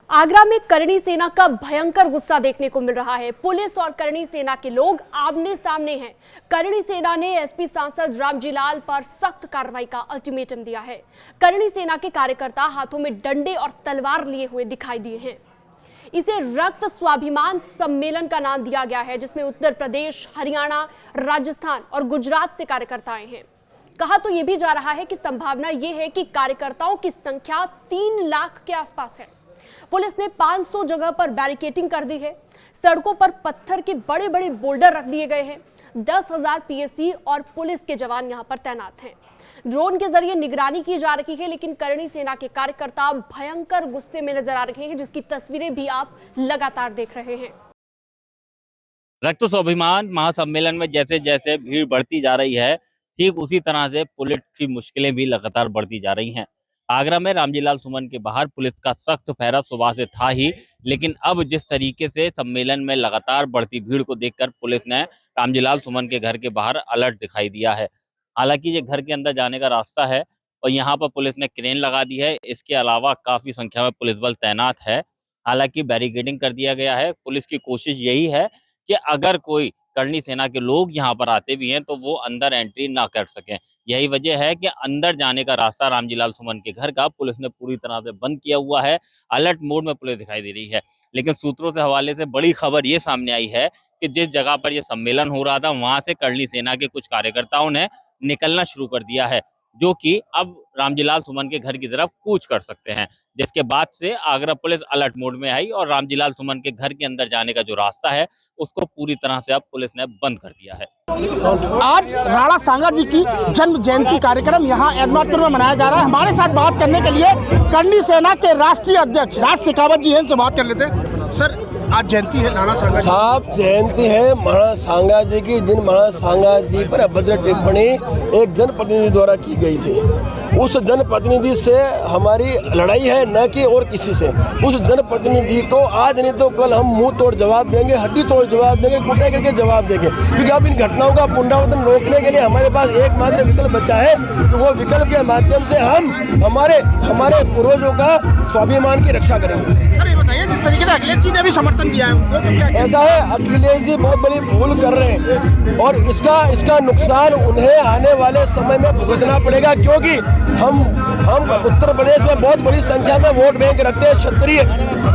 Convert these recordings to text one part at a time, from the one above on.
आगरा में करणी सेना का भयंकर गुस्सा देखने को मिल रहा है। पुलिस और करणी सेना के लोग आमने सामने हैं। करणी सेना ने एसपी सांसद रामजीलाल पर सख्त कार्रवाई का अल्टीमेटम दिया है। करणी सेना के कार्यकर्ता हाथों में डंडे और तलवार लिए हुए दिखाई दिए हैं। इसे रक्त स्वाभिमान सम्मेलन का नाम दिया गया है, जिसमें उत्तर प्रदेश, हरियाणा, राजस्थान और गुजरात से कार्यकर्ता आए हैं। कहा तो यह भी जा रहा है कि संभावना यह है कि कार्यकर्ताओं की संख्या 3 लाख के आसपास है। पुलिस ने 500 जगह पर बैरिकेडिंग कर दी है। सड़कों पर पत्थर के बड़े बड़े बोल्डर रख दिए गए हैं। 10,000 पीएसी और पुलिस के जवान यहां पर तैनात हैं। ड्रोन के जरिए निगरानी की जा रही है, लेकिन करणी सेना के कार्यकर्ता भयंकर गुस्से में नजर आ रहे हैं, जिसकी तस्वीरें भी आप लगातार देख रहे हैं। रक्त स्वाभिमान महासम्मेलन में जैसे जैसे भीड़ बढ़ती जा रही है, ठीक उसी तरह से पुलिस की मुश्किलें भी लगातार बढ़ती जा रही हैं। आगरा में रामजीलाल सुमन के बाहर पुलिस का सख्त पहरा सुबह से था ही, लेकिन अब जिस तरीके से सम्मेलन में लगातार बढ़ती भीड़ को देखकर पुलिस ने रामजीलाल सुमन के घर के बाहर अलर्ट दिखाई दिया है। हालांकि ये घर के अंदर जाने का रास्ता है और यहाँ पर पुलिस ने क्रेन लगा दी है। इसके अलावा काफी संख्या में पुलिस बल तैनात है। हालांकि बैरिकेडिंग कर दिया गया है। पुलिस की कोशिश यही है कि अगर कोई करणी सेना के लोग यहाँ पर आते भी हैं तो वो अंदर एंट्री ना कर सकें। यही वजह है कि अंदर जाने का रास्ता रामजीलाल सुमन के घर का पुलिस ने पूरी तरह से बंद किया हुआ है। अलर्ट मोड में पुलिस दिखाई दे रही है। लेकिन सूत्रों से हवाले से बड़ी खबर ये सामने आई है कि जिस जगह पर यह सम्मेलन हो रहा था वहां से करणी सेना के कुछ कार्यकर्ताओं ने निकलना शुरू कर दिया है, जो कि अब रामजीलाल सुमन के घर की तरफ कूच कर सकते हैं। जिसके बाद से आगरा पुलिस अलर्ट मोड में आई और रामजीलाल सुमन के घर के अंदर जाने का जो रास्ता है उसको पूरी तरह से अब पुलिस ने बंद कर दिया है। आज राणा सांगा जी की जन्म जयंती कार्यक्रम यहाँ एहमदपुर में मनाया जा रहा है। हमारे साथ बात करने के लिए करणी सेना के राष्ट्रीय अध्यक्ष राज शेखावत जी हैं, इनसे बात कर लेते हैं। सर, आज जयंती है राणा सांगा साहब, जयंती है महाराणा सांगा जी की। जिन महाराणा सांगा जी पर अभद्र टिप्पणी एक जनप्रतिनिधि द्वारा की गई थी, उस जनप्रतिनिधि से हमारी लड़ाई है, न कि और किसी से। उस जनप्रतिनिधि को आज नहीं तो कल हम मुंह तोड़ जवाब देंगे, हड्डी तोड़ जवाब देंगे, कुटाई करके जवाब देंगे। क्योंकि अब इन घटनाओं का पुनरावृत्ति रोकने के लिए हमारे पास एकमात्र विकल्प बचा है कि वो विकल्प के माध्यम से हम हमारे पूर्वजों का स्वाभिमान की रक्षा करेंगे। सर, ये बताइए, जिस तरीके से अखिलेश जी ने भी समर्थन दिया है उनको, तो क्या ऐसा है, अखिलेश जी बहुत बड़ी भूल कर रहे हैं और इसका नुकसान उन्हें आने वाले समय में भुगतना पड़ेगा। क्योंकि हम उत्तर प्रदेश में बहुत बड़ी संख्या में वोट बैंक रखते हैं क्षत्रिय,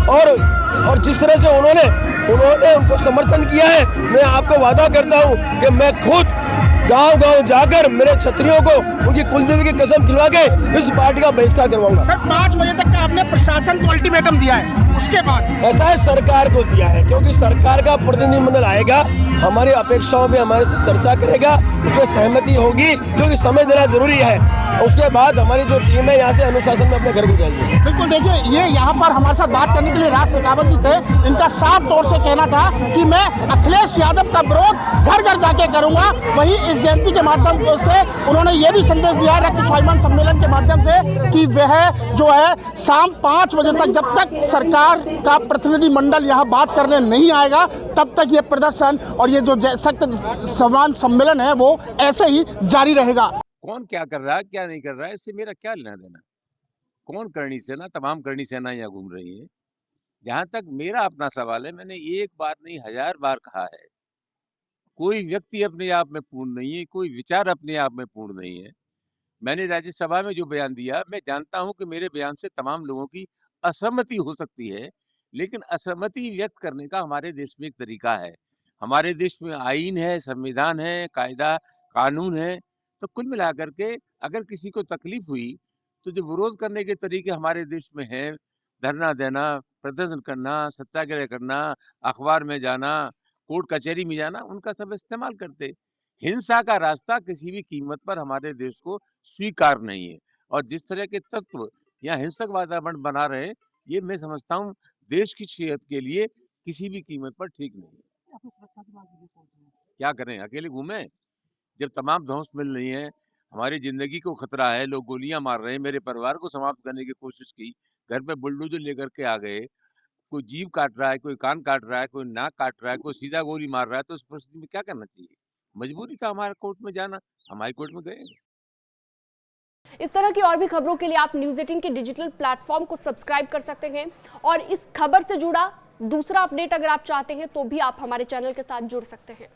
और जिस तरह से उन्होंने उनको समर्थन किया है, मैं आपको वादा करता हूं कि मैं खुद गांव-गांव जाकर मेरे क्षत्रियों को उनकी कुलदेवी की कसम खिलवा के इस पार्टी का बहिष्कार करवाऊंगा। सर, 5 बजे तक का आपने प्रशासन को अल्टीमेटम दिया है, उसके बाद ऐसा है, सरकार को दिया है, क्योंकि सरकार का प्रतिनिधिमंडल आएगा, हमारी अपेक्षाओं पे हमारे से चर्चा करेगा, उसमें सहमति होगी, क्योंकि समय देना जरूरी है। उसके बाद हमारी जो टीम है यहाँ से अनुशासन में अपने घर को जाएगी। बिल्कुल, देखिए, ये यहाँ पर हमारे साथ बात करने के लिए राज शेखावत जी थे। इनका साफ तौर से कहना था कि मैं अखिलेश यादव का विरोध घर घर जाके करूंगा। वहीं इस जयंती के माध्यम से उन्होंने ये भी संदेश दिया रक्त स्वाभिमान सम्मेलन के माध्यम से कि वह जो है शाम 5 बजे तक, जब तक सरकार का प्रतिनिधिमंडल यहाँ बात करने नहीं आएगा, तब तक ये प्रदर्शन और ये जो सख्त स्वाभिमान सम्मेलन है वो ऐसे ही जारी रहेगा। कौन क्या कर रहा है, क्या नहीं कर रहा है, इससे मेरा क्या लेना देना। कौन करणी सेना, तमाम करणी सेना यहाँ घूम रही है। जहां तक मेरा अपना सवाल है, मैंने एक बार नहीं 1000 बार कहा है, कोई व्यक्ति अपने आप में पूर्ण नहीं है, कोई विचार अपने आप में पूर्ण नहीं है। मैंने राज्यसभा में जो बयान दिया, मैं जानता हूं कि मेरे बयान से तमाम लोगों की असहमति हो सकती है, लेकिन असहमति व्यक्त करने का हमारे देश में एक तरीका है। हमारे देश में आईन है, संविधान है, कायदा कानून है। तो कुल मिलाकर के अगर किसी को तकलीफ हुई तो जो विरोध करने के तरीके हमारे देश में हैं, धरना देना, प्रदर्शन करना, सत्याग्रह करना, अखबार में जाना, कोर्ट कचहरी में जाना, उनका सब इस्तेमाल करते। हिंसा का रास्ता किसी भी कीमत पर हमारे देश को स्वीकार नहीं है। और जिस तरह के तत्व यहाँ हिंसक वातावरण बना रहे, ये मैं समझता हूँ देश की सेहत के लिए किसी भी कीमत पर ठीक नहीं है। क्या करें, अकेले घूमें? जब तमाम धौंस मिल रही है, हमारी जिंदगी को खतरा है, लोग गोलियां मार रहे हैं, मेरे परिवार को समाप्त करने की कोशिश की, घर पे बुलडोजर लेकर के आ गए, कोई जीभ काट रहा है, कोई कान काट रहा है, कोई नाक काट रहा है, कोई सीधा गोली मार रहा है, तो उस परिस्थिति में क्या करना चाहिए? मजबूरी था हमारा कोर्ट में जाना, हम हाई कोर्ट में गए। इस तरह की और भी खबरों के लिए आप न्यूज़ 18 के डिजिटल प्लेटफॉर्म को सब्सक्राइब कर सकते हैं और इस खबर से जुड़ा दूसरा अपडेट अगर आप चाहते हैं तो भी आप हमारे चैनल के साथ जुड़ सकते हैं।